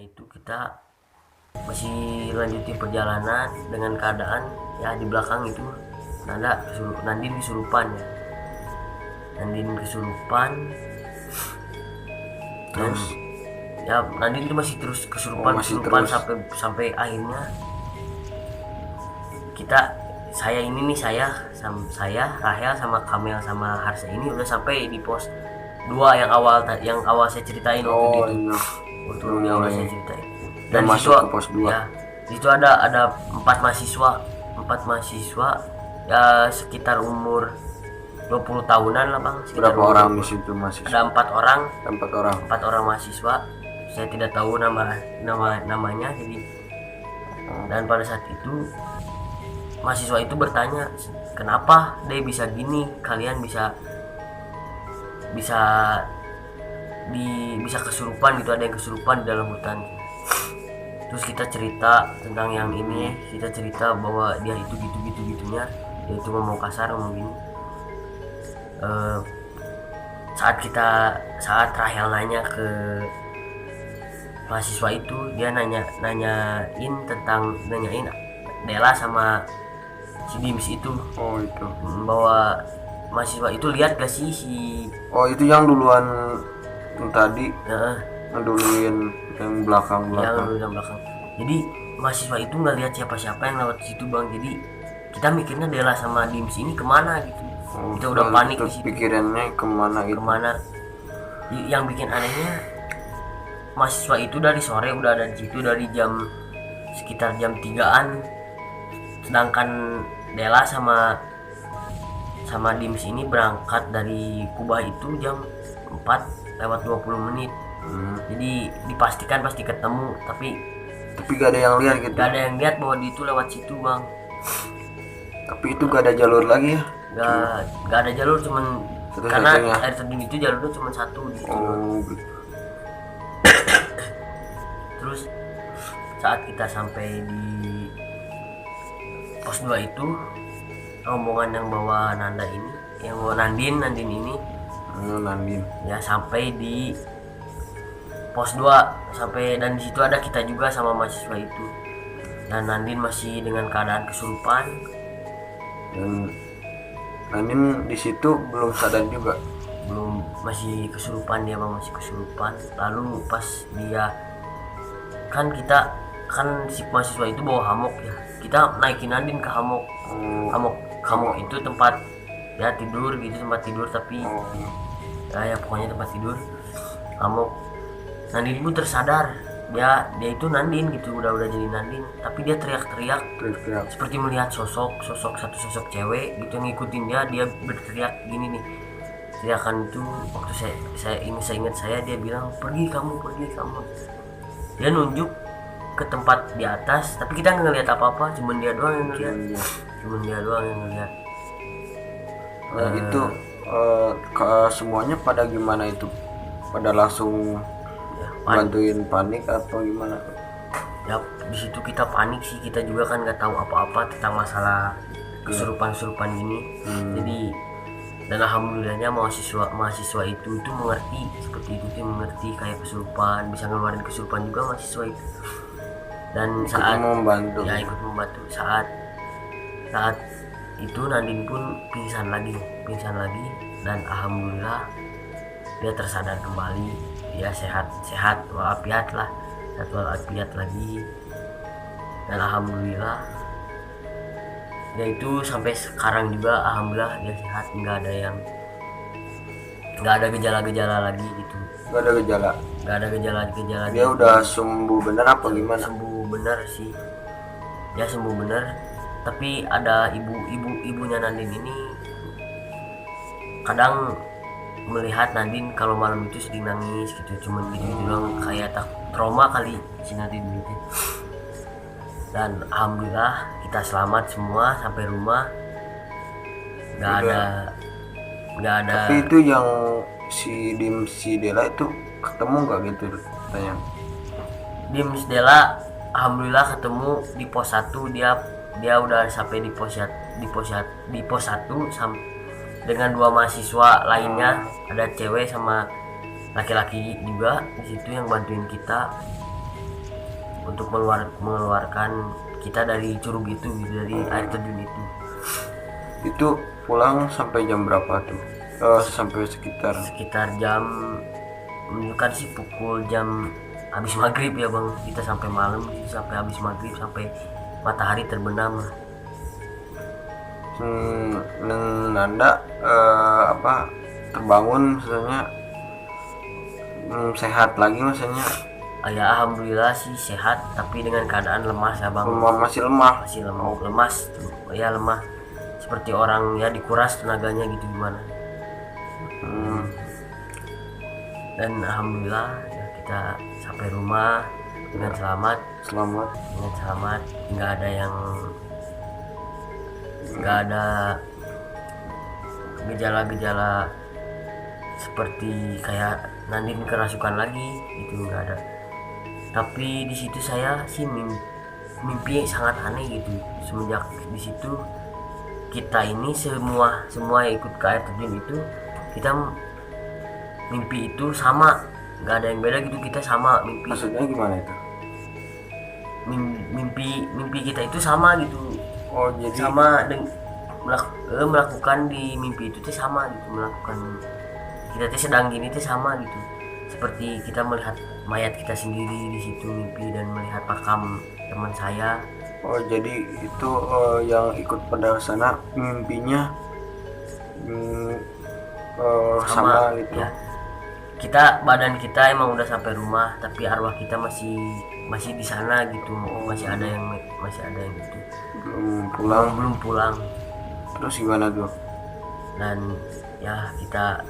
itu kita masih lanjutin perjalanan dengan keadaan ya di belakang itu Nandin kesurupan ya. Nandin kesurupan dan Terus ya Nandin itu masih terus kesurupan sampai akhirnya saya Rahel sama Kamel sama Harsa ini udah sampai di pos 2 yang awal saya ceritain waktu itu. Waktu di awal saya ceritain. Dan masuk ke pos 2. Ya, di situ ada 4 mahasiswa ya sekitar umur 20 tahunan lah Bang. Berapa orang di situ mahasiswa? Ada 4 orang. 4 orang mahasiswa. Saya tidak tahu namanya jadi. Dan pada saat itu mahasiswa itu bertanya, kenapa dia bisa gini, kalian bisa kesurupan gitu, ada yang kesurupan di dalam hutan. Terus kita cerita tentang yang ini, kita cerita bahwa dia itu gitunya, dia itu ngomong kasar, ngomong gini. Saat Rahel nanya ke mahasiswa itu, dia nanyain Dela sama si Dims itu. Oh itu. Bahwa mahasiswa itu lihat gak sih Oh itu yang duluan yang tadi. Yang duluin yang belakang. Jadi mahasiswa itu nggak lihat siapa-siapa yang lewat situ Bang. Jadi kita mikirnya Dela sama Dims ini kemana gitu. Kita udah panik di situ. Pikirannya kemana gitu. Yang bikin anehnya mahasiswa itu dari sore udah ada di situ, dari sekitar jam 3-an. Sedangkan Dela sama Dims ini berangkat dari Kubah itu jam 4:20. Jadi dipastikan pasti ketemu, tapi gak ada yang lihat gitu. Gak ada yang lihat bahwa dia itu lewat situ Bang. Tapi itu gak ada jalur lagi ya? Gak ada jalur, cuman karena air terjun itu jalurnya cuma satu gitu. Gitu. Terus saat kita sampai di pos 2 itu, rombongan yang bawa Nandin ini ya sampai di pos 2 dan di situ ada kita juga sama mahasiswa itu. Dan Nandin masih dengan keadaan kesurupan. Dan Nandin di situ belum sadar juga. Masih kesurupan dia Bang, masih kesurupan. Lalu pas dia kan si mahasiswa itu bawa hamok ya. Kita naikin Nandin ke hamok. Hamok itu tempat ya tidur gitu, tempat tidur tapi ya pokoknya tempat tidur. Hamok. Nandin pun tersadar. Dia itu Nandin gitu, udah jadi Nandin, tapi dia teriak-teriak seperti melihat satu sosok cewek gitu ngikutin dia berteriak gini nih. Teriakan itu waktu saya ingat dia bilang, pergi kamu. Dia nunjuk ke tempat di atas, tapi kita nggak ngeliat apa-apa, cuman dia doang yang ngeliat. Itu semuanya pada gimana itu? Pada langsung bantuin panik atau gimana? Ya di situ kita panik sih, kita juga kan nggak tahu apa-apa tentang masalah kesurupan gini. Jadi dan alhamdulillahnya mahasiswa itu mengerti seperti itu, dia mengerti kayak kesurupan, bisa ngeluarin kesurupan juga mahasiswa itu. Dan ikut membantu saat itu Nandin pun pingsan lagi dan alhamdulillah dia tersadar kembali, dia sehat walafiat lagi. Dan alhamdulillah dia itu sampai sekarang juga alhamdulillah dia sehat, nggak ada gejala-gejala lagi gitu. Nggak ada gejala. Dia udah sembuh bener apa gimana? Sembuh bener sih, dia sembuh bener. Tapi ada ibunya Nandin ini kadang melihat Nandin kalau malam itu sedih nangis gitu, cuman gitu doang, kayak trauma kali si Nandin gitu. Dan alhamdulillah kita selamat semua sampai rumah, nggak ada. Tapi itu yang si Dela itu ketemu nggak gitu tanya? Dims Dela alhamdulillah ketemu di pos 1. Dia udah sampai di pos 1 dengan 2 mahasiswa lainnya, ada cewek sama laki-laki juga di situ yang bantuin kita. untuk mengeluarkan kita dari curug itu, dari air terjun itu. Itu pulang sampai jam berapa tuh? Sampai Sekitar jam, menunjukkan sih pukul jam habis maghrib ya bang. Kita sampai malam, sampai habis maghrib, sampai matahari terbenam lah. Nanda terbangun maksudnya sehat lagi maksudnya. Ya alhamdulillah sih sehat, tapi dengan keadaan lemas ya bang. Masih lemah. Lemas ya, lemah seperti orang ya dikuras tenaganya gitu gimana. Dan alhamdulillah ya, kita sampai rumah dengan selamat, nggak ada gejala-gejala seperti kayak Nandin kerasukan lagi gitu, nggak ada. Tapi di situ saya sih mimpi sangat aneh gitu. Semenjak di situ kita ini semua yang ikut ke air terjun itu, kita mimpi itu sama, nggak ada yang beda gitu. Kita sama mimpi. Maksudnya gimana itu? Mimpi kita itu sama gitu. Oh jadi sama melakukan di mimpi itu tuh sama gitu, melakukan kita tuh sedang gini tuh sama gitu, seperti kita melihat mayat kita sendiri di situ mimpi, dan melihat makam teman saya. Oh jadi itu yang ikut pada sana mimpinya sama gitu ya. Badan kita emang udah sampai rumah, tapi arwah kita masih di sana gitu. Masih ada yang gitu, belum pulang. Terus gimana tuh? Dan ya kita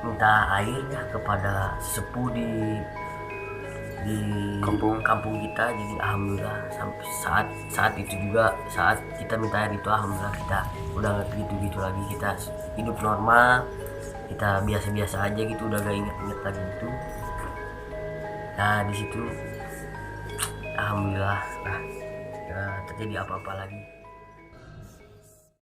minta air ya kepada sesepuh di kampung kita. Jadi alhamdulillah sampai saat itu juga, saat kita minta air itu alhamdulillah kita udah nggak gitu lagi, kita hidup normal, kita biasa aja gitu, udah gak inget lagi gitu. Nah di situ alhamdulillah terjadi apa-apa lagi.